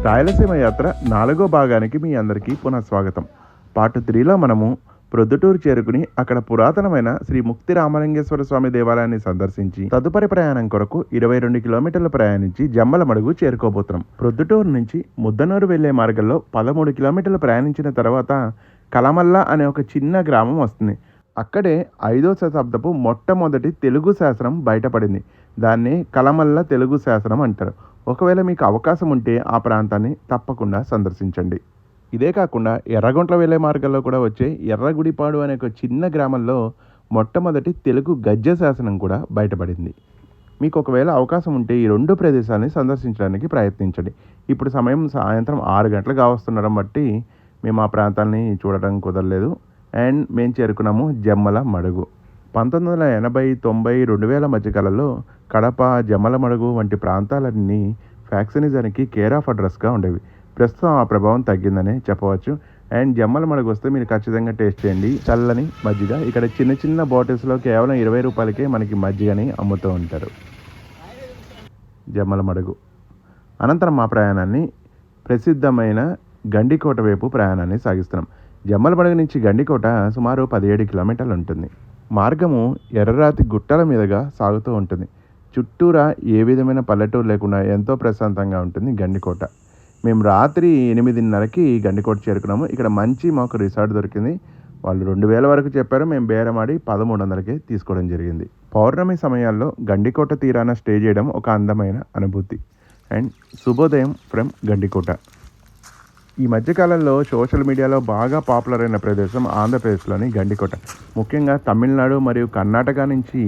రాయలసీమ యాత్ర 4వ భాగానికి మీ అందరికీ పునఃస్వాగతం. పార్ట్ 3లో మనము ప్రొద్దుటూరు చేరుకుని అక్కడ పురాతనమైన శ్రీ ముక్తి రామలింగేశ్వర స్వామి దేవాలయాన్ని సందర్శించి తదుపరి ప్రయాణం కొరకు 22 కిలోమీటర్లు ప్రయాణించి జమ్మలమడుగు చేరుకోబోతున్నాం. ప్రొద్దుటూరు నుంచి ముద్దనూరు వెళ్లే మార్గంలో 13 కిలోమీటర్లు ప్రయాణించిన తర్వాత కలమల్ల అనే ఒక చిన్న గ్రామం వస్తుంది. అక్కడే 5వ శతాబ్దపు మొట్టమొదటి తెలుగు శాసనం బయటపడింది. దాన్ని కలమల్ల తెలుగు శాసనం అంటారు. ఒకవేళ మీకు అవకాశం ఉంటే ఆ ప్రాంతాన్ని తప్పకుండా సందర్శించండి. ఇదే కాకుండా ఎర్రగుంట్ల వెళ్ళే మార్గంలో కూడా వచ్చే ఎర్రగుడిపాడు అనే ఒక చిన్న గ్రామంలో మొట్టమొదటి తెలుగు గద్య శాసనం కూడా బయటపడింది. మీకు ఒకవేళ అవకాశం ఉంటే ఈ 2 ప్రదేశాలని సందర్శించడానికి ప్రయత్నించండి. ఇప్పుడు సమయం సాయంత్రం 6 గంటలు కావస్తుండడం బట్టి మేము ఆ ప్రాంతాన్ని చూడడం కుదరలేదు. అండ్ మేము చేరుకున్నాము జమ్మలమడుగు. 1980, 90, 2000 మధ్యకాలంలో కడప, జమ్మలమడుగు వంటి ప్రాంతాలన్నీ ఫ్యాక్సినిజానికి కేర్ ఆఫ్ అడ్రస్గా ఉండేవి. ప్రస్తుతం ఆ ప్రభావం తగ్గిందనే చెప్పవచ్చు. అండ్ జమ్మలమడుగు వస్తే మీరు ఖచ్చితంగా టేస్ట్ చేయండి చల్లని మజ్జిగ. ఇక్కడ చిన్న చిన్న బాటిల్స్లో కేవలం 20 రూపాయలకే మనకి మజ్జిగని అమ్ముతూ ఉంటారు. జమ్మలమడుగు అనంతరం మా ప్రయాణాన్ని ప్రసిద్ధమైన గండికోట వైపు ప్రయాణాన్ని సాగిస్తున్నాం. జమ్మలమడుగు నుంచి గండికోట సుమారు 17 కిలోమీటర్లు ఉంటుంది. మార్గము ఎర్రరాతి గుట్టల మీదుగా సాగుతూ ఉంటుంది. చుట్టూరా ఏ విధమైన పల్లెటూరు లేకుండా ఎంతో ప్రశాంతంగా ఉంటుంది గండికోట. మేము రాత్రి 8:30కి గండికోట చేరుకున్నాము. ఇక్కడ మంచి మాకు రిసార్ట్ దొరికింది. వాళ్ళు 2000 వరకు చెప్పారు. మేము బేరమాడి 1300కే తీసుకోవడం జరిగింది. పౌర్ణమి సమయాల్లో గండికోట తీరాన స్టే చేయడం ఒక అందమైన అనుభూతి. అండ్ శుభోదయం ఫ్రమ్ గండికోట. ఈ మధ్యకాలంలో సోషల్ మీడియాలో బాగా పాపులర్ అయిన ప్రదేశం ఆంధ్రప్రదేశ్లోని గండికోట. ముఖ్యంగా తమిళనాడు మరియు కర్ణాటక నుంచి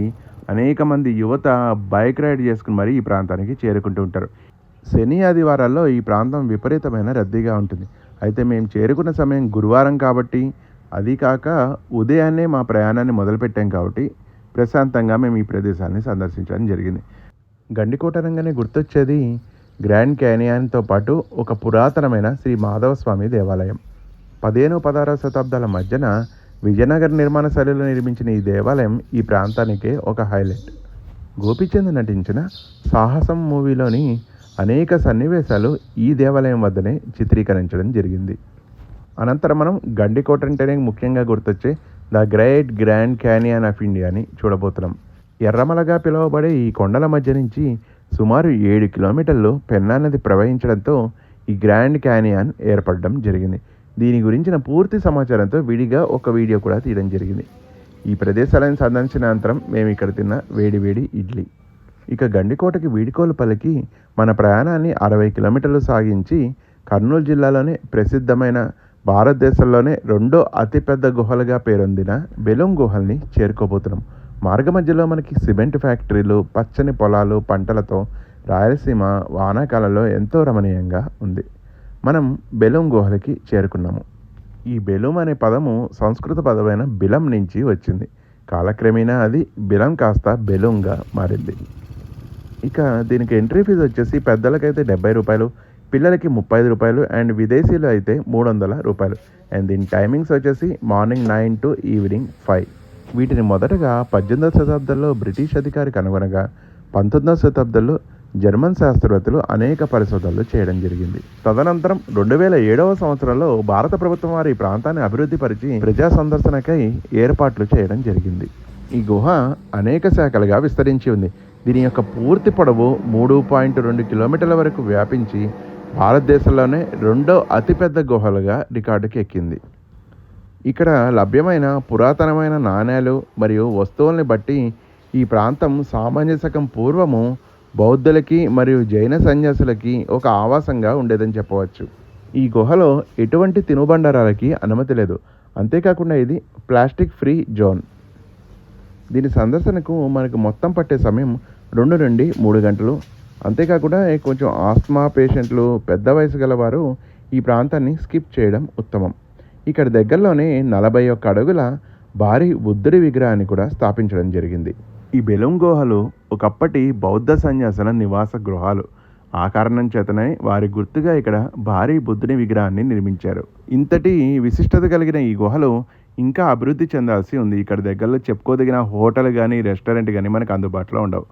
అనేక మంది యువత బైక్ రైడ్ చేసుకుని మరీ ఈ ప్రాంతానికి చేరుకుంటూ ఉంటారు. శని ఆదివారాల్లో ఈ ప్రాంతం విపరీతమైన రద్దీగా ఉంటుంది. అయితే మేము చేరుకున్న సమయం గురువారం కాబట్టి, అది కాక ఉదయాన్నే మా ప్రయాణాన్ని మొదలుపెట్టాం కాబట్టి ప్రశాంతంగా మేము ఈ ప్రదేశాన్ని సందర్శించడం జరిగింది. గండికోట రంగానే గుర్తొచ్చేది గ్రాండ్ క్యానియన్తో పాటు ఒక పురాతనమైన శ్రీ మాధవస్వామి దేవాలయం. 15, 16వ శతాబ్దాల మధ్యన విజయనగర నిర్మాణ శైలిలో నిర్మించిన ఈ దేవాలయం ఈ ప్రాంతానికే ఒక హైలైట్. గోపీచంద్ నటించిన సాహసం మూవీలోని అనేక సన్నివేశాలు ఈ దేవాలయం వద్దనే చిత్రీకరించడం జరిగింది. అనంతరం మనం గండికోట అంటేనే ముఖ్యంగా గుర్తొచ్చే the great grand canyon of ఇండియాని చూడబోతున్నాం. ఎర్రమలగా పిలువబడే ఈ కొండల మధ్య నుంచి సుమారు 7 కిలోమీటర్లు పెన్నా నది ప్రవహించడంతో ఈ గ్రాండ్ క్యానియన్ ఏర్పడడం జరిగింది. దీని గురించిన పూర్తి సమాచారంతో విడిగా ఒక వీడియో కూడా తీయడం జరిగింది. ఈ ప్రదేశాలను సందర్శించిన అనంతరం మేము ఇక్కడ తిన్న వేడి ఇడ్లీ. ఇక గండికోటకి వీడుకోలు పలికి మన ప్రయాణాన్ని 60 కిలోమీటర్లు సాగించి కర్నూలు జిల్లాలోనే ప్రసిద్ధమైన భారతదేశంలోనే 2వ అతిపెద్ద గుహలుగా పేరొందిన బెలూం గుహల్ని చేరుకోబోతున్నాం. మార్గ మధ్యలో మనకి సిమెంట్ ఫ్యాక్టరీలు, పచ్చని పొలాలు, పంటలతో రాయలసీమ వానాకాలంలో ఎంతో రమణీయంగా ఉంది. మనం బెలూం గుహలకి చేరుకున్నాము. ఈ బెలూం అనే పదము సంస్కృత పదమైన బిలం నుంచి వచ్చింది. కాలక్రమేణా అది బిలం కాస్త బెలూంగా మారింది. ఇక దీనికి ఎంట్రీ ఫీజు వచ్చేసి పెద్దలకైతే 70 రూపాయలు, పిల్లలకి 35 రూపాయలు అండ్ విదేశీయులు అయితే 300 రూపాయలు. అండ్ దీని టైమింగ్స్ వచ్చేసి మార్నింగ్ 9 to ఈవినింగ్ 5. వీటిని మొదటగా 18వ శతాబ్దంలో బ్రిటిష్ అధికారి కనుగొనగా 19వ శతాబ్దంలో జర్మన్ శాస్త్రవేత్తలు అనేక పరిశోధనలు చేయడం జరిగింది. తదనంతరం 2007వ సంవత్సరంలో భారత ప్రభుత్వం వారి ఈ ప్రాంతాన్ని అభివృద్ధి పరిచి ప్రజా సందర్శనకై ఏర్పాట్లు చేయడం జరిగింది. ఈ గుహ అనేక శాఖలుగా విస్తరించి ఉంది. దీని యొక్క పూర్తి పొడవు 3.2 కిలోమీటర్ల వరకు వ్యాపించి భారతదేశంలోనే 2వ అతిపెద్ద గుహలుగా రికార్డుకి ఎక్కింది. ఇక్కడ లభ్యమైన పురాతనమైన నాణేలు మరియు వస్తువుల్ని బట్టి ఈ ప్రాంతం సామాన్య శకం పూర్వము బౌద్ధులకి మరియు జైన సన్యాసులకి ఒక ఆవాసంగా ఉండేదని చెప్పవచ్చు. ఈ గుహలో ఎటువంటి తినుబండారాలకి అనుమతి లేదు. అంతేకాకుండా ఇది ప్లాస్టిక్ ఫ్రీ జోన్. దీని సందర్శనకు మనకు మొత్తం పట్టే సమయం 2 నుండి 3 గంటలు. అంతేకాకుండా కొంచెం ఆస్మా పేషెంట్లు, పెద్ద వయసు గలవారు ఈ ప్రాంతాన్ని స్కిప్ చేయడం ఉత్తమం. ఇక్కడ దగ్గరలోనే 41 అడుగుల భారీ బుద్ధుడి విగ్రహాన్ని కూడా స్థాపించడం జరిగింది. ఈ బెలూం గుహలు ఒకప్పటి బౌద్ధ సన్యాసుల నివాస గృహాలు. ఆ కారణం చేతనే వారి గుర్తుగా ఇక్కడ భారీ బుద్ధుని విగ్రహాన్ని నిర్మించారు. ఇంతటి విశిష్టత కలిగిన ఈ గుహలు ఇంకా అభివృద్ధి చెందాల్సి ఉంది. ఇక్కడ దగ్గరలో చెప్పుకోదగిన హోటల్ కానీ రెస్టారెంట్ కానీ మనకు అందుబాటులో ఉండవు.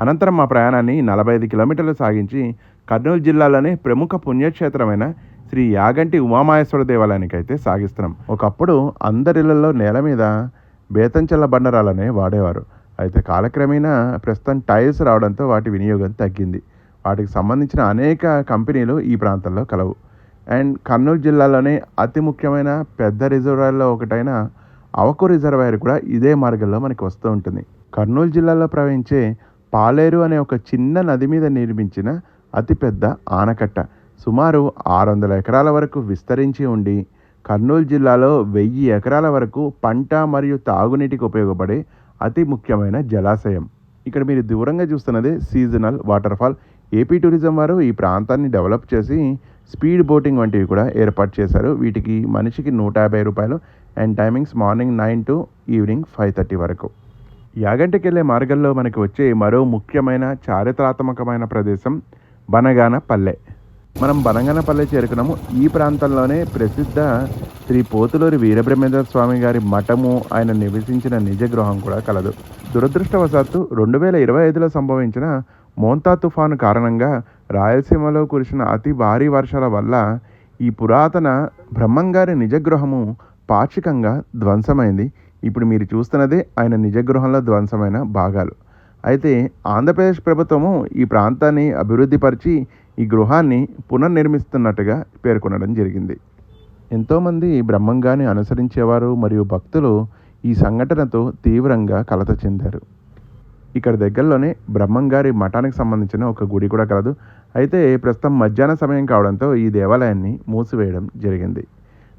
అనంతరం మా ప్రయాణాన్ని 45 కిలోమీటర్లు సాగించి కర్నూలు జిల్లాలోనే ప్రముఖ పుణ్యక్షేత్రమైన శ్రీ యాగంటి ఉమామహేశ్వర దేవాలయానికి అయితే సాగిస్తున్నాం. ఒకప్పుడు అందరిళ్లలో నేల మీద బేతంచెల్ల బండరాలనే వాడేవారు. అయితే కాలక్రమేణా ప్రస్తుతం టైల్స్ రావడంతో వాటి వినియోగం తగ్గింది. వాటికి సంబంధించిన అనేక కంపెనీలు ఈ ప్రాంతంలో కలవు. అండ్ కర్నూలు జిల్లాలోనే అతి ముఖ్యమైన పెద్ద రిజర్వాయర్లో ఒకటైన అవకు రిజర్వాయర్ కూడా ఇదే మార్గంలో మనకి వస్తూ ఉంటుంది. కర్నూలు జిల్లాలో ప్రవహించే పాలేరు అనే ఒక చిన్న నది మీద నిర్మించిన అతిపెద్ద ఆనకట్ట సుమారు 600 ఎకరాల వరకు విస్తరించి ఉండి కర్నూలు జిల్లాలో 1000 ఎకరాల వరకు పంట మరియు తాగునీటికి ఉపయోగపడే అతి ముఖ్యమైన జలాశయం. ఇక్కడ మీరు దూరంగా చూస్తున్నది సీజనల్ వాటర్ఫాల్. ఏపీ టూరిజం వారు ఈ ప్రాంతాన్ని డెవలప్ చేసి స్పీడ్ బోటింగ్ వంటివి కూడా ఏర్పాటు చేశారు. వీటికి మనిషికి 150 రూపాయలు and timings morning 9 to evening 5:30 వరకు. యాగంటికి వెళ్ళే మార్గంలో మనకి వచ్చే మరో ముఖ్యమైన చారిత్రాత్మకమైన ప్రదేశం బనగానపల్లె. మనం బనగానపల్లె చేరుకున్నాము. ఈ ప్రాంతంలోనే ప్రసిద్ధ శ్రీ పోతులూరి వీరబ్రహ్మేంద్ర స్వామి గారి మఠము, ఆయన నివసించిన నిజ గృహం కూడా కలదు. దురదృష్టవశాత్తు 2025లో సంభవించిన మోంతా తుఫాను కారణంగా రాయలసీమలో కురిసిన అతి భారీ వర్షాల వల్ల ఈ పురాతన బ్రహ్మంగారి నిజగృహము పాక్షికంగా ధ్వంసమైంది. ఇప్పుడు మీరు చూస్తున్నదే ఆయన నిజగృహంలో ధ్వంసమైన భాగాలు. అయితే ఆంధ్రప్రదేశ్ ప్రభుత్వము ఈ ప్రాంతాన్ని అభివృద్ధిపరిచి ఈ గృహాన్ని పునర్నిర్మిస్తున్నట్టుగా పేర్కొనడం జరిగింది. ఎంతోమంది బ్రహ్మంగారిని అనుసరించేవారు మరియు భక్తులు ఈ సంఘటనతో తీవ్రంగా కలత చెందారు. ఇక్కడ దగ్గరలోనే బ్రహ్మంగారి మఠానికి సంబంధించిన ఒక గుడి కూడా కలదు. అయితే ప్రస్తుతం మధ్యాహ్న సమయం కావడంతో ఈ దేవాలయాన్ని మూసివేయడం జరిగింది.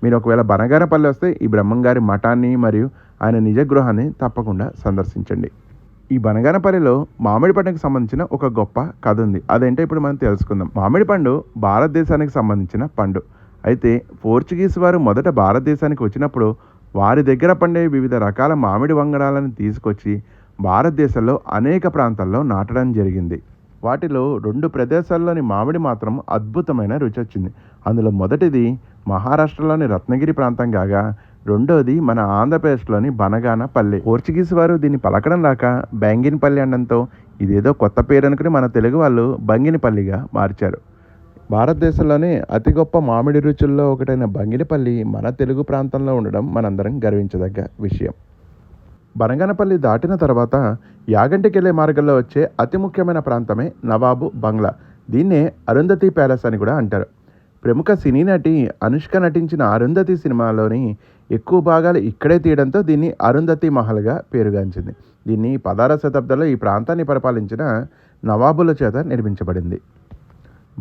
మీరు ఒకవేళ బనగానపల్లి వస్తే ఈ బ్రహ్మంగారి మఠాన్ని మరియు ఆయన నిజ గృహాన్ని తప్పకుండా సందర్శించండి. ఈ బనగానపల్లిలో మామిడి పండుగకు సంబంధించిన ఒక గొప్ప కథ ఉంది. అదేంటో ఇప్పుడు మనం తెలుసుకుందాం. మామిడి పండు భారతదేశానికి సంబంధించిన పండు. అయితే పోర్చుగీస్ వారు మొదట భారతదేశానికి వచ్చినప్పుడు వారి దగ్గర పండే వివిధ రకాల మామిడి వంగడాలను తీసుకొచ్చి భారతదేశంలో అనేక ప్రాంతాల్లో నాటడం జరిగింది. వాటిలో 2 ప్రదేశాల్లోని మామిడి మాత్రం అద్భుతమైన రుచి వచ్చింది. అందులో మొదటిది మహారాష్ట్రలోని రత్నగిరి ప్రాంతం కాగా రెండోది మన ఆంధ్రప్రదేశ్లోని బనగానపల్లి. పోర్చుగీస్ వారు దీన్ని పలకడం రాక బ్యాంగినపల్లి అనడంతో ఇదేదో కొత్త పేరు అనుకుని మన తెలుగు వాళ్ళు బంగినపల్లిగా మార్చారు. భారతదేశంలోనే అతి గొప్ప మామిడి రుచుల్లో ఒకటైన బంగినపల్లి మన తెలుగు ప్రాంతంలో ఉండడం మనందరం గర్వించదగ్గ విషయం. బనగానపల్లి దాటిన తర్వాత యాగంటికి వెళ్ళే మార్గంలో వచ్చే అతి ముఖ్యమైన ప్రాంతమే నవాబు బంగ్లా. దీన్నే అరుంధతి ప్యాలెస్ అని కూడా అంటారు. ప్రముఖ సినీ నటి అనుష్క నటించిన అరుంధతి సినిమాలోని ఎక్కువ భాగాలు ఇక్కడే తీయడంతో దీన్ని అరుంధతి మహల్గా పేరుగాంచింది. దీన్ని 16వ శతాబ్దంలో ఈ ప్రాంతాన్ని పరిపాలించిన నవాబుల చేత నిర్మించబడింది.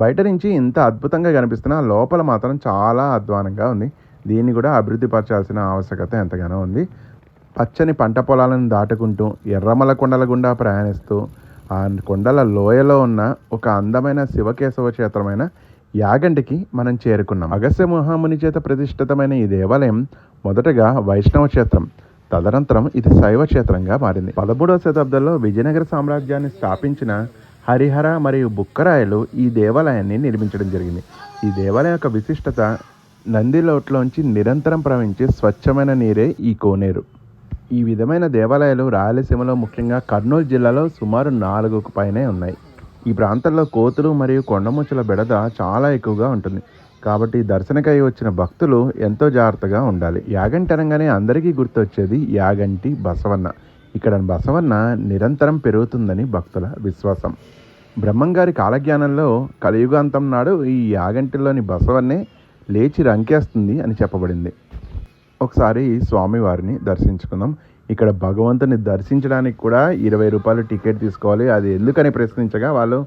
బయట నుంచి ఇంత అద్భుతంగా కనిపిస్తున్నా లోపల మాత్రం చాలా అధ్వానంగా ఉంది. దీన్ని కూడా అభివృద్ధి పరచాల్సిన ఆవశ్యకత ఎంతగానో ఉంది. పచ్చని పంట పొలాలను దాటుకుంటూ ఎర్రమల కొండల గుండా ప్రయాణిస్తూ ఆ కొండల లోయలో ఉన్న ఒక అందమైన శివకేశవ క్షేత్రమైన యాగంటికి మనం చేరుకున్నాం. అగస్త్య మహాముని చేత ప్రతిష్ఠితమైన ఈ దేవాలయం మొదటగా వైష్ణవ క్షేత్రం, తదనంతరం ఇది శైవ క్షేత్రంగా మారింది. 13వ శతాబ్దంలో విజయనగర సామ్రాజ్యాన్ని స్థాపించిన హరిహర మరియు బుక్కరాయలు ఈ దేవాలయాన్ని నిర్మించడం జరిగింది. ఈ దేవాలయం యొక్క విశిష్టత నందిలోట్లోంచి నిరంతరం ప్రవహించే స్వచ్ఛమైన నీరే ఈ కోనేరు. ఈ విధమైన దేవాలయాలు రాయలసీమలో ముఖ్యంగా కర్నూలు జిల్లాలో సుమారు 4కు పైనే ఉన్నాయి. ఈ ప్రాంతంలో కోతులు మరియు కొండముచ్చుల బెడద చాలా ఎక్కువగా ఉంటుంది. కాబట్టి దర్శనకై వచ్చిన భక్తులు ఎంతో జాగ్రత్తగా ఉండాలి. యాగంటి అనగానే అందరికీ గుర్తొచ్చేది యాగంటి బసవన్న. ఇక్కడ బసవన్న నిరంతరం పెరుగుతుందని భక్తుల విశ్వాసం. బ్రహ్మంగారి కాలజ్ఞానంలో కలియుగాంతం నాడు ఈ యాగంటిలోని బసవన్నే లేచి రంకేస్తుంది అని చెప్పబడింది. ఒకసారి స్వామివారిని దర్శించుకుందాం. ఇక్కడ భగవంతుని దర్శించడానికి కూడా 20 రూపాయలు టికెట్ తీసుకోవాలి. అది ఎందుకని ప్రశ్నించగా వాళ్ళు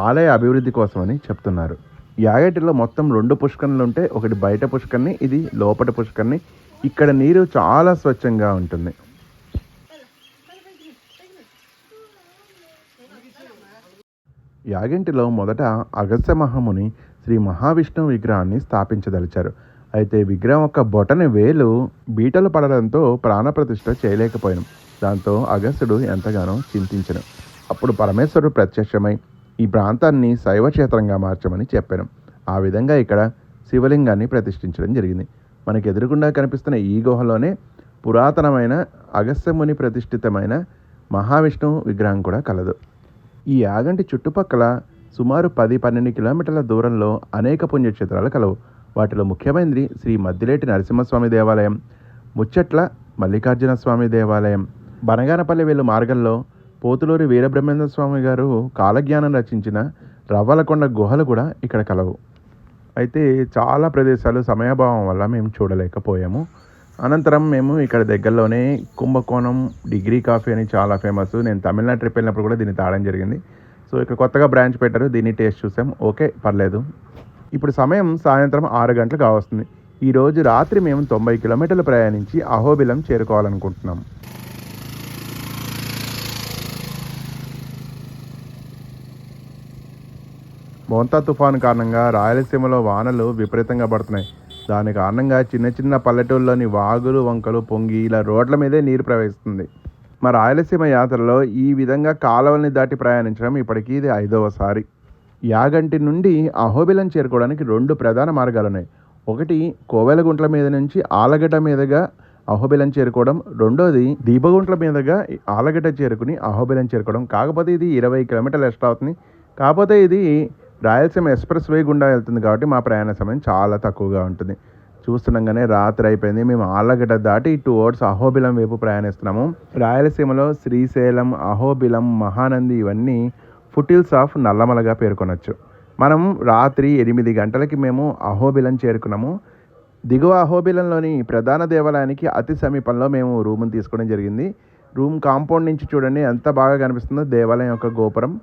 ఆలయ అభివృద్ధి కోసమని చెప్తున్నారు. యాగంటిలో మొత్తం 2 పుష్కరణలు ఉంటే ఒకటి బయట పుష్కరిణి, ఇది లోపటి పుష్కరిణి. ఇక్కడ నీరు చాలా స్వచ్ఛంగా ఉంటుంది. యాగంటిలో మొదట అగస్త్య మహాముని శ్రీ మహావిష్ణువు విగ్రహాన్ని స్థాపించదలిచారు. అయితే విగ్రహం యొక్క బొటని వేలు బీటలు పడడంతో ప్రాణప్రతిష్ఠ చేయలేకపోయాను. దాంతో అగస్త్యుడు ఎంతగానో చింతించను. అప్పుడు పరమేశ్వరుడు ప్రత్యక్షమై ఈ ప్రాంతాన్ని శైవ క్షేత్రంగా మార్చమని చెప్పాను. ఆ విధంగా ఇక్కడ శివలింగాన్ని ప్రతిష్ఠించడం జరిగింది. మనకు ఎదురుగుండా కనిపిస్తున్న ఈ గుహలోనే పురాతనమైన అగస్త్యముని ప్రతిష్ఠితమైన మహావిష్ణువు విగ్రహం కూడా కలదు. ఈ యాగంటి చుట్టుపక్కల సుమారు 10-12 కిలోమీటర్ల దూరంలో అనేక పుణ్యక్షేత్రాలు కలవు. వాటిలో ముఖ్యమైనది శ్రీ మద్దిలేటి నరసింహస్వామి దేవాలయం, ముచ్చట్ల మల్లికార్జున స్వామి దేవాలయం. బనగానపల్లి వెళ్ళు మార్గంలో పోతులూరి వీరబ్రహ్మేంద్ర స్వామి గారు కాలజ్ఞానం రచించిన రవ్వలకొండ గుహలు కూడా ఇక్కడ కలవు. అయితే చాలా ప్రదేశాలు సమయాభావం వల్ల మేము చూడలేకపోయాము. అనంతరం మేము ఇక్కడ దగ్గరలోనే కుంభకోణం డిగ్రీ కాఫీ అని చాలా ఫేమస్. నేను తమిళనాడు ట్రిప్ వెళ్ళినప్పుడు కూడా దీన్ని తాగడం జరిగింది. సో ఇక్కడ కొత్తగా బ్రాంచ్ పెట్టారు, దీన్ని టేస్ట్ చూసాం. ఓకే, పర్లేదు. ఇప్పుడు సమయం సాయంత్రం 6 గంటలు కావస్తుంది. ఈరోజు రాత్రి మేము 90 కిలోమీటర్లు ప్రయాణించి అహోబిలం చేరుకోవాలనుకుంటున్నాం. మోంతా తుఫాను కారణంగా రాయలసీమలో వానలు విపరీతంగా పడుతున్నాయి. దాని కారణంగా చిన్న చిన్న పల్లెటూళ్ళలోని వాగులు వంకలు పొంగి ఇలా రోడ్ల మీదే నీరు ప్రవహిస్తుంది. మా రాయలసీమ యాత్రలో ఈ విధంగా కాలువల్ని దాటి ప్రయాణించడం ఇప్పటికీ ఇది 5వసారి. యాగంటి నుండి అహోబిలం చేరుకోవడానికి 2 ప్రధాన మార్గాలు ఉన్నాయి. ఒకటి కోవెలగుంట్ల మీద నుంచి ఆలగడ్డ మీదుగా అహోబిలం చేరుకోవడం, రెండోది దీపగుంట్ల మీదుగా ఆలగడ్డ చేరుకుని అహోబిలం చేరుకోవడం. కాకపోతే ఇది 20 కిలోమీటర్లు ఎక్స్ట్రా అవుతుంది. కాకపోతే ఇది రాయలసీమ ఎక్స్ప్రెస్ వే గుండా వెళ్తుంది కాబట్టి మా ప్రయాణ సమయం చాలా తక్కువగా ఉంటుంది. చూస్తుండగానే రాత్రి అయిపోయింది. మేము ఆళ్ళగడ్డ దాటి టువర్డ్స్ అహోబిలం వైపు ప్రయాణిస్తున్నాము. రాయలసీమలో శ్రీశైలం, అహోబిలం, మహానంది ఇవన్నీ ఫుటిల్స్ ఆఫ్ నల్లమలగా పేర్కొనవచ్చు. మనం రాత్రి 8 గంటలకి మేము అహోబిలం చేరుకున్నాము. దిగువ అహోబిలంలోని ప్రధాన దేవాలయానికి అతి సమీపంలో మేము రూమ్ని తీసుకోవడం జరిగింది. రూమ్ కాంపౌండ్ నుంచి చూడండి ఎంత బాగా కనిపిస్తుందో దేవాలయం యొక్క గోపురం.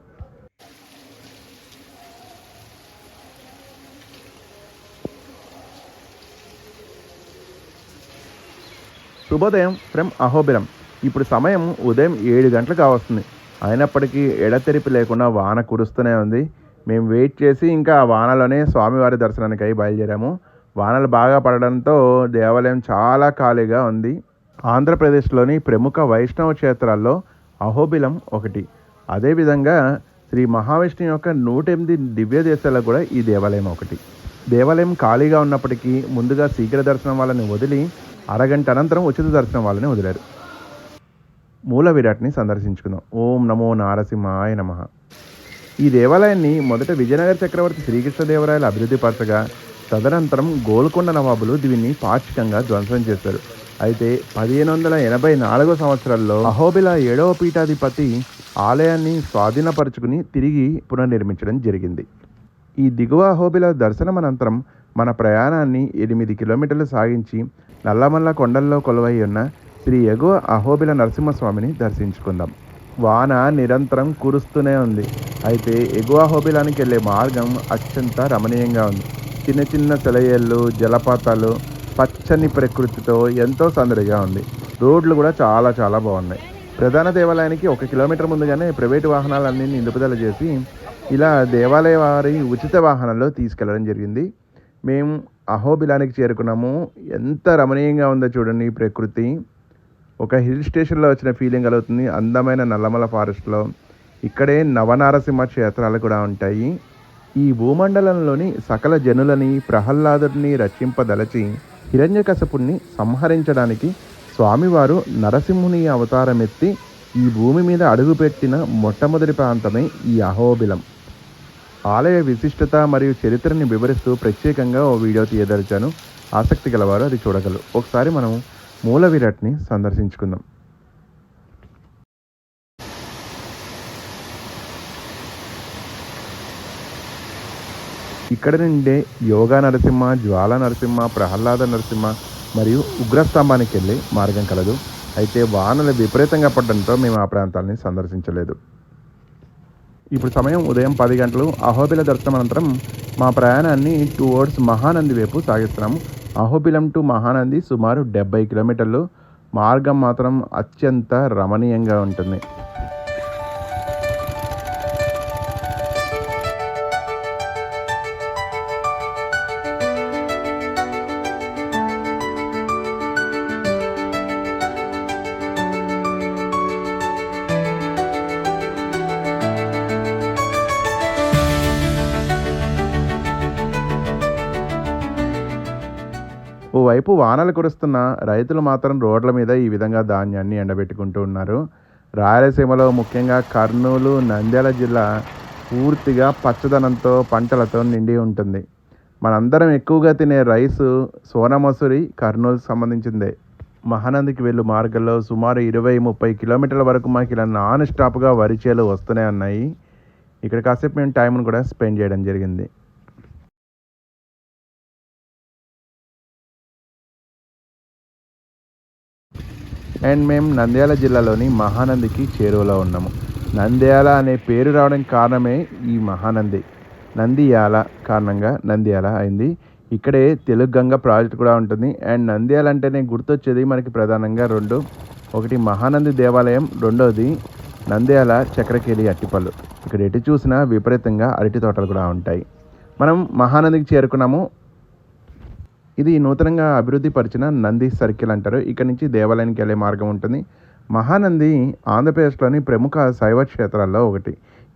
శుభోదయం ఫ్రమ్ అహోబిలం. ఇప్పుడు సమయం ఉదయం 7 గంటలు కావస్తుంది. అయినప్పటికీ ఎడతెరిపి లేకుండా వాన కురుస్తూనే ఉంది. మేము వెయిట్ చేసి ఇంకా ఆ వానలోనే స్వామివారి దర్శనానికి అయి బయలుదేరాము. వానలు బాగా పడడంతో దేవాలయం చాలా ఖాళీగా ఉంది. ఆంధ్రప్రదేశ్లోని ప్రముఖ వైష్ణవ క్షేత్రాల్లో అహోబిలం ఒకటి. అదేవిధంగా శ్రీ మహావిష్ణువు యొక్క 108 దివ్య దేశాల్లో కూడా ఈ దేవాలయం ఒకటి. దేవాలయం ఖాళీగా ఉన్నప్పటికీ ముందుగా శీఘ్ర దర్శనం వాళ్ళని వదిలి అరగంట అనంతరం ఉచిత దర్శనం వాళ్ళని వదిలారు. మూల విరాట్ని సందర్శించుకుందాం. ఓం నమో నారసింహాయ నమః. ఈ దేవాలయాన్ని మొదట విజయనగర చక్రవర్తి శ్రీకృష్ణదేవరాయలు అభివృద్ధి పరచగా తదనంతరం గోల్కొండ నవాబులు దీన్ని పాక్షికంగా ధ్వంసం చేశారు. అయితే 1584 సంవత్సరంలో అహోబిల 7వ పీఠాధిపతి ఆలయాన్ని స్వాధీనపరుచుకుని తిరిగి పునర్నిర్మించడం జరిగింది. ఈ దిగువ అహోబిల దర్శనం అనంతరం మన ప్రయాణాన్ని 8 కిలోమీటర్లు సాగించి నల్లమల్ల కొండల్లో కొలువై ఉన్న శ్రీ ఎగువ అహోబిల నరసింహస్వామిని దర్శించుకుందాం. వాన నిరంతరం కురుస్తూనే ఉంది. అయితే ఎగువ అహోబిలానికి వెళ్ళే మార్గం అత్యంత రమణీయంగా ఉంది. చిన్న చిన్న సెలయేళ్ళు, జలపాతాలు, పచ్చని ప్రకృతితో ఎంతో సందడిగా ఉంది. రోడ్లు కూడా చాలా చాలా బాగున్నాయి. ప్రధాన దేవాలయానికి 1 కిలోమీటర్ ముందుగానే ప్రైవేటు వాహనాలన్నీ నిలుపుదల చేసి ఇలా దేవాలయ వారి ఉచిత వాహనంలో తీసుకెళ్లడం జరిగింది. మేము అహోబిలానికి చేరుకున్నాము. ఎంత రమణీయంగా ఉందో చూడండి. ఈ ప్రకృతి ఒక హిల్ స్టేషన్లో వచ్చిన ఫీలింగ్ కలుగుతుంది. అందమైన నల్లమల ఫారెస్ట్లో ఇక్కడే నవనారసింహ క్షేత్రాలు కూడా ఉంటాయి. ఈ భూమండలంలోని సకల జనులని ప్రహ్లాదుడిని రక్షింపదలచి హిరణ్యకశపుణ్ణి సంహరించడానికి స్వామివారు నరసింహుని అవతారమెత్తి ఈ భూమి మీద అడుగుపెట్టిన మొట్టమొదటి ప్రాంతమే ఈ అహోబిలం. ఆలయ విశిష్టత మరియు చరిత్రని వివరిస్తూ ప్రత్యేకంగా ఓ వీడియో తీయదలిచాను. ఆసక్తి గలవారు అది చూడగలరు. ఒకసారి మనం మూల విరాట్ని సందర్శించుకుందాం. ఇక్కడ నుండే యోగా నరసింహ, జ్వాల నరసింహ, ప్రహ్లాద నరసింహ మరియు ఉగ్రస్తంభానికి వెళ్ళే మార్గం కలదు. అయితే వానలు విపరీతంగా పడడంతో మేము ఆ ప్రాంతాలని సందర్శించలేదు. ఇప్పుడు సమయం ఉదయం 10 గంటలు. అహోబిల దర్శనం అనంతరం మా ప్రయాణాన్ని టువర్డ్స్ మహానంది వైపు సాగిస్తున్నాము. అహోబిలం టు మహానంది సుమారు 70 కిలోమీటర్లు. మార్గం మాత్రం అత్యంత రమణీయంగా ఉంటుంది. ఓవైపు వానలు కురుస్తున్న రైతులు మాత్రం రోడ్ల మీద ఈ విధంగా ధాన్యాన్ని ఎండబెట్టుకుంటూ ఉన్నారు. రాయలసీమలో ముఖ్యంగా కర్నూలు, నంద్యాల జిల్లా పూర్తిగా పచ్చదనంతో, పంటలతో నిండి ఉంటుంది. మనందరం ఎక్కువగా తినే రైసు సోనా మసూరి కర్నూలుకి సంబంధించిందే. మహానందికి వెళ్ళు మార్గంలో సుమారు 20-30 కిలోమీటర్ల వరకు మాకు ఇలా నాన్ స్టాప్గా వరి చేలు వస్తూనే ఉన్నాయి. ఇక్కడ కాసేపు మేము టైంను కూడా స్పెండ్ చేయడం జరిగింది. అండ్ మేము నంద్యాల జిల్లాలోని మహానందికి చేరువలో ఉన్నాము. నంద్యాల అనే పేరు రావడానికి కారణమే ఈ మహానంది. నందియాల కారణంగా నంద్యాల అయింది. ఇక్కడే తెలుగు గంగ ప్రాజెక్ట్ కూడా ఉంటుంది. అండ్ నంద్యాల అంటేనే గుర్తొచ్చేది మనకి ప్రధానంగా రెండు. ఒకటి మహానంది దేవాలయం, రెండోది నంద్యాల చక్రకేళి అట్టిపళ్ళు. ఇక్కడ ఎటు చూసినా విపరీతంగా అరటి తోటలు కూడా ఉంటాయి. మనం మహానందికి చేరుకున్నాము. ఇది నూతనంగా అభివృద్ధి పరిచిన నంది సర్కిల్ అంటారు. ఇక్కడ నుంచి దేవాలయానికి వెళ్ళే మార్గం ఉంటుంది. మహానంది ఆంధ్రప్రదేశ్లోని ప్రముఖ శైవ క్షేత్రాల్లో ఒకటి.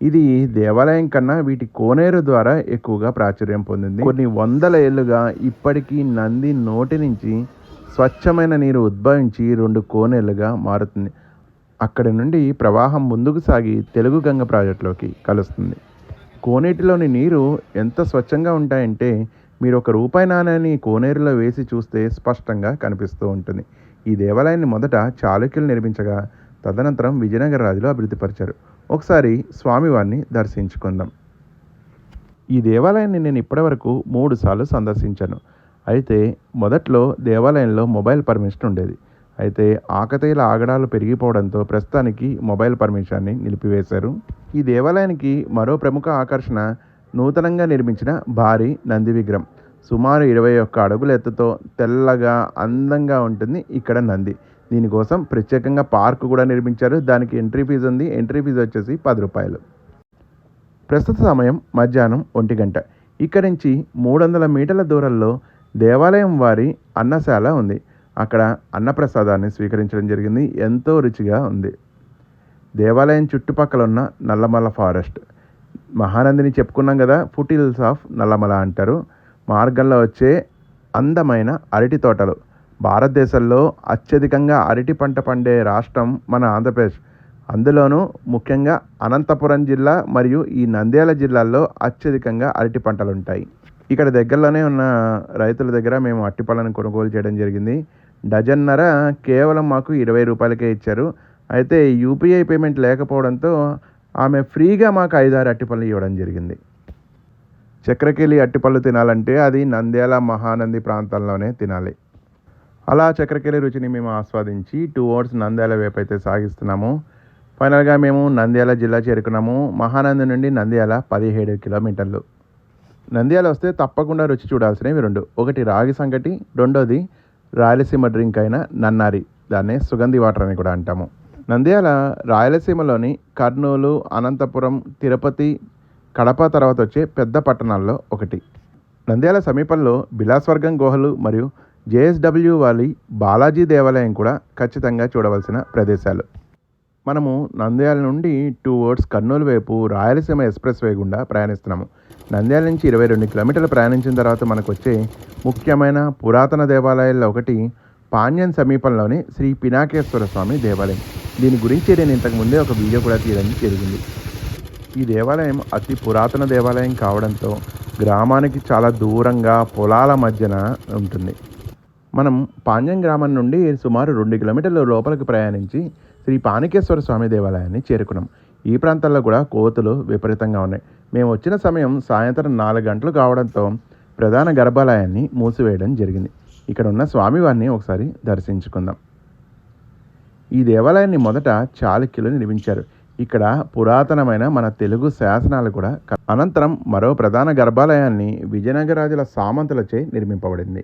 ఇది దేవాలయం కన్నా వీటి కోనేరు ద్వారా ఎక్కువగా ప్రాచుర్యం పొందింది. కొన్ని వందల ఏళ్ళుగా ఇప్పటికీ నంది నోటి నుంచి స్వచ్ఛమైన నీరు ఉద్భవించి 2 కోనేళ్లుగా మారుతుంది. అక్కడి నుండి ప్రవాహం ముందుకు సాగి తెలుగు గంగ ప్రాజెక్టులోకి కలుస్తుంది. కోనేటిలోని నీరు ఎంత స్వచ్ఛంగా ఉంటాయంటే మీరు ఒక రూపాయి నాణ్యాన్ని కోనేరులో వేసి చూస్తే స్పష్టంగా కనిపిస్తూ ఉంటుంది. ఈ దేవాలయాన్ని మొదట చాళుక్యులు నిర్మించగా తదనంతరం విజయనగర రాజులు అభివృద్ధిపరిచారు. ఒకసారి స్వామివారిని దర్శించుకుందాం. ఈ దేవాలయాన్ని నేను ఇప్పటివరకు 3 సార్లు సందర్శించాను. అయితే మొదట్లో దేవాలయంలో మొబైల్ పర్మిషన్ ఉండేది. అయితే ఆకతాయిల ఆగడాలు పెరిగిపోవడంతో ప్రస్తుతానికి మొబైల్ పర్మిషన్ని నిలిపివేశారు. ఈ దేవాలయానికి మరో ప్రముఖ ఆకర్షణ నూతనంగా నిర్మించిన భారీ నంది విగ్రహం. సుమారు 21 అడుగుల ఎత్తుతో తెల్లగా అందంగా ఉంటుంది ఇక్కడ నంది. దీనికోసం ప్రత్యేకంగా పార్కు కూడా నిర్మించారు. దానికి ఎంట్రీ ఫీజు ఉంది. ఎంట్రీ ఫీజు వచ్చేసి 10 రూపాయలు. ప్రస్తుత సమయం మధ్యాహ్నం 1 గంట. ఇక్కడి నుంచి 300 మీటర్ల దూరంలో దేవాలయం వారి అన్నశాల ఉంది. అక్కడ అన్నప్రసాదాన్ని స్వీకరించడం జరిగింది. ఎంతో రుచిగా ఉంది. దేవాలయం చుట్టుపక్కల ఉన్న నల్లమల ఫారెస్ట్. మహానందిని చెప్పుకున్నాం కదా, ఫుట్ హిల్స్ ఆఫ్ నల్లమల అంటారు. మార్గంలో వచ్చే అందమైన అరటి తోటలు. భారతదేశంలో అత్యధికంగా అరటి పంట పండే రాష్ట్రం మన ఆంధ్రప్రదేశ్. అందులోనూ ముఖ్యంగా అనంతపురం జిల్లా మరియు ఈ నంద్యాల జిల్లాల్లో అత్యధికంగా అరటి పంటలు ఉంటాయి. ఇక్కడ దగ్గరలోనే ఉన్న రైతుల దగ్గర మేము అరటిపళ్ళను కొనుగోలు చేయడం జరిగింది. డజన్నర కేవలం మాకు 20 రూపాయలకే ఇచ్చారు. అయితే యూపీఐ పేమెంట్ లేకపోవడంతో ఆమె ఫ్రీగా మాకు 5-6 అరటిపళ్ళు ఇవ్వడం జరిగింది. చక్రకేళి అరటిపళ్ళు తినాలంటే అది నంద్యాల మహానంది ప్రాంతంలోనే తినాలి. అలా చక్రకేళి రుచిని మేము ఆస్వాదించి టువర్డ్స్ నంద్యాల వైపు అయితే సాగిస్తున్నాము. ఫైనల్గా మేము నంద్యాల జిల్లా చేరుకున్నాము. మహానంది నుండి నంద్యాల 17 కిలోమీటర్లు. నంద్యాల వస్తే తప్పకుండా రుచి చూడాల్సినవి 2. ఒకటి రాగి సంగటి, రెండోది రాయలసీమ డ్రింక్ అయిన నన్నారి. దాన్నే సుగంధి వాటర్ అని కూడా అంటాము. నంద్యాల రాయలసీమలోని కర్నూలు, అనంతపురం, తిరుపతి, కడప తర్వాత వచ్చే పెద్ద పట్టణాల్లో ఒకటి. నంద్యాల సమీపంలో బిలాస్వర్గం గుహలు మరియు జేఎస్డబ్ల్యూ వాలీ బాలాజీ దేవాలయం కూడా ఖచ్చితంగా చూడవలసిన ప్రదేశాలు. మనము నంద్యాల నుండి టువర్డ్స్ కర్నూలు వైపు రాయలసీమ ఎక్స్ప్రెస్ వే గుండా ప్రయాణిస్తున్నాము. నంద్యాల నుంచి 22 కిలోమీటర్లు ప్రయాణించిన తర్వాత మనకు వచ్చే ముఖ్యమైన పురాతన దేవాలయాల్లో ఒకటి పాణ్యం సమీపంలోని శ్రీ పినాకేశ్వర స్వామి దేవాలయం. దీని గురించి నేను ఇంతకుముందే ఒక వీడియో కూడా తీయడం జరిగింది. ఈ దేవాలయం అతి పురాతన దేవాలయం కావడంతో గ్రామానికి చాలా దూరంగా పొలాల మధ్యన ఉంటుంది. మనం పాణ్యం గ్రామం నుండి సుమారు 2 కిలోమీటర్ల లోపలికి ప్రయాణించి శ్రీ పాణికేశ్వర స్వామి దేవాలయాన్ని చేరుకున్నాం. ఈ ప్రాంతాల్లో కూడా కోతులు విపరీతంగా ఉన్నాయి. మేము వచ్చిన సమయం సాయంత్రం 4 గంటలు కావడంతో ప్రధాన గర్భాలయాన్ని మూసివేయడం జరిగింది. ఇక్కడ ఉన్న స్వామివారిని ఒకసారి దర్శించుకుందాం. ఈ దేవాలయాన్ని మొదట చాళుక్యులు నిర్మించారు. ఇక్కడ పురాతనమైన మన తెలుగు శాసనాలు కూడా అనంతరం మరో ప్రధాన గర్భాలయాన్ని విజయనగర రాజుల సామంతులచే నిర్మింపబడింది.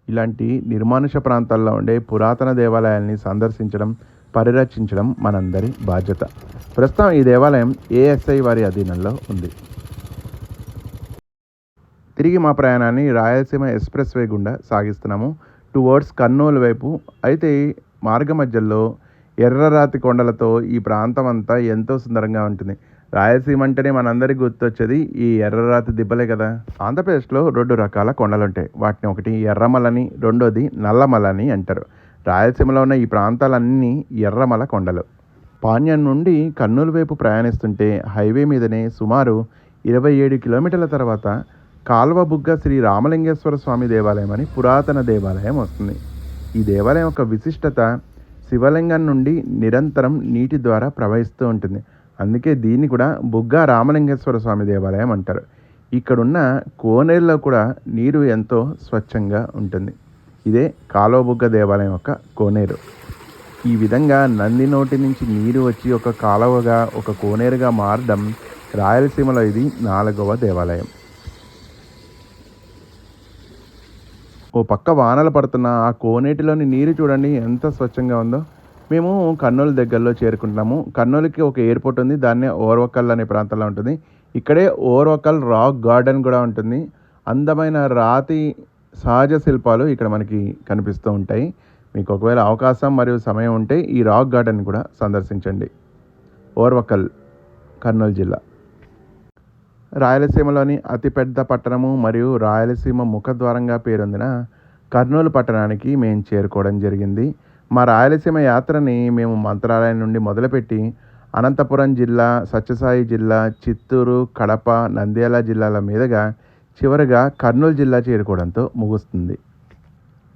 ఇలాంటి నిర్మానుష ప్రాంతాల్లో ఉండే పురాతన దేవాలయాల్ని సందర్శించడం, పరిరక్షించడం మనందరి బాధ్యత. ప్రస్తుతం ఈ దేవాలయం ఏఎస్ఐ వారి అధీనంలో ఉంది. తిరిగి మా ప్రయాణాన్ని రాయలసీమ ఎక్స్ప్రెస్ వే గుండా సాగిస్తున్నాము టువర్డ్స్ కర్నూలు వైపు. అయితే మార్గ మధ్యలో ఎర్రరాతి కొండలతో ఈ ప్రాంతం అంతా ఎంతో సుందరంగా ఉంటుంది. రాయలసీమ అంటేనే మనందరికీ గుర్తొచ్చేది ఈ ఎర్రరాతి దిబ్బలే కదా. ఆంధ్రప్రదేశ్లో 2 రకాల కొండలు ఉంటాయి. వాటిని ఒకటి ఎర్రమలని, రెండోది నల్లమలని అంటారు. రాయలసీమలో ఉన్న ఈ ప్రాంతాలన్నీ ఎర్రమల కొండలు. పాణ్యం నుండి కర్నూలు వైపు ప్రయాణిస్తుంటే హైవే మీదనే సుమారు 27 కిలోమీటర్ల తర్వాత కాల్వబుగ్గ శ్రీ రామలింగేశ్వర స్వామి దేవాలయం అని పురాతన దేవాలయం వస్తుంది. ఈ దేవాలయం యొక్క విశిష్టత శివలింగం నుండి నిరంతరం నీటి ద్వారా ప్రవహిస్తూ ఉంటుంది. అందుకే దీన్ని కూడా బుగ్గ రామలింగేశ్వర స్వామి దేవాలయం అంటారు. ఇక్కడున్న కోనేరులో కూడా నీరు ఎంతో స్వచ్ఛంగా ఉంటుంది. ఇదే కాలువబుగ్గ దేవాలయం యొక్క కోనేరు. ఈ విధంగా నంది నోటి నుంచి నీరు వచ్చి ఒక కాలువగా ఒక కోనేరుగా మారడం రాయలసీమలో ఇది 4వ దేవాలయం. ఓ పక్క వానలు పడుతున్న ఆ కోనేటిలోని నీరు చూడండి ఎంత స్వచ్ఛంగా ఉందో. మేము కర్నూలు దగ్గరలో చేరుకుంటున్నాము. కర్నూలుకి ఒక ఎయిర్పోర్ట్ ఉంది, దాన్నే ఓర్వకల్ అనే ప్రాంతంలో ఉంటుంది. ఇక్కడే ఓర్వకల్ రాక్ గార్డెన్ కూడా ఉంటుంది. అందమైన రాతి సహజ శిల్పాలు ఇక్కడ మనకి కనిపిస్తూ ఉంటాయి. మీకు ఒకవేళ అవకాశం మరియు సమయం ఉంటే ఈ రాక్ గార్డెన్ కూడా సందర్శించండి. ఓర్వకల్, కర్నూలు జిల్లా. రాయలసీమలోని అతిపెద్ద పట్టణము మరియు రాయలసీమ ముఖద్వారంగా పేరొందిన కర్నూలు పట్టణానికి మేము చేరుకోవడం జరిగింది. మా రాయలసీమ యాత్రని మేము మంత్రాలయం నుండి మొదలుపెట్టి అనంతపురం జిల్లా, సత్యసాయి జిల్లా, చిత్తూరు, కడప, నంద్యాల జిల్లాల మీదుగా చివరిగా కర్నూలు జిల్లా చేరుకోవడంతో ముగుస్తుంది.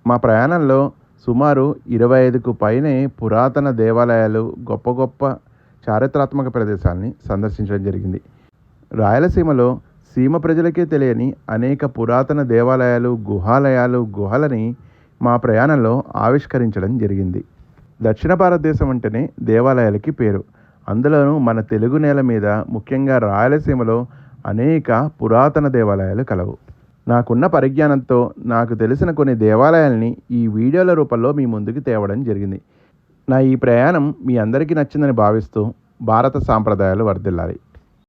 మా ప్రయాణంలో సుమారు 25కు పైనే పురాతన దేవాలయాలు, గొప్ప గొప్ప చారిత్రాత్మక ప్రదేశాలని సందర్శించడం జరిగింది. రాయలసీమలో సీమ ప్రజలకే తెలియని అనేక పురాతన దేవాలయాలు, గుహలని మా ప్రయాణంలో ఆవిష్కరించడం జరిగింది. దక్షిణ భారతదేశం అంటేనే దేవాలయాలకి పేరు. అందులోనూ మన తెలుగు నేల మీద, ముఖ్యంగా రాయలసీమలో అనేక పురాతన దేవాలయాలు కలవు. నాకున్న పరిజ్ఞానంతో నాకు తెలిసిన కొన్ని దేవాలయాల్ని ఈ వీడియోల రూపంలో మీ ముందుకు తేవడం జరిగింది. నా ఈ ప్రయాణం మీ అందరికీ నచ్చిందని భావిస్తూ భారత సాంప్రదాయాలు వర్ధిల్లాలి.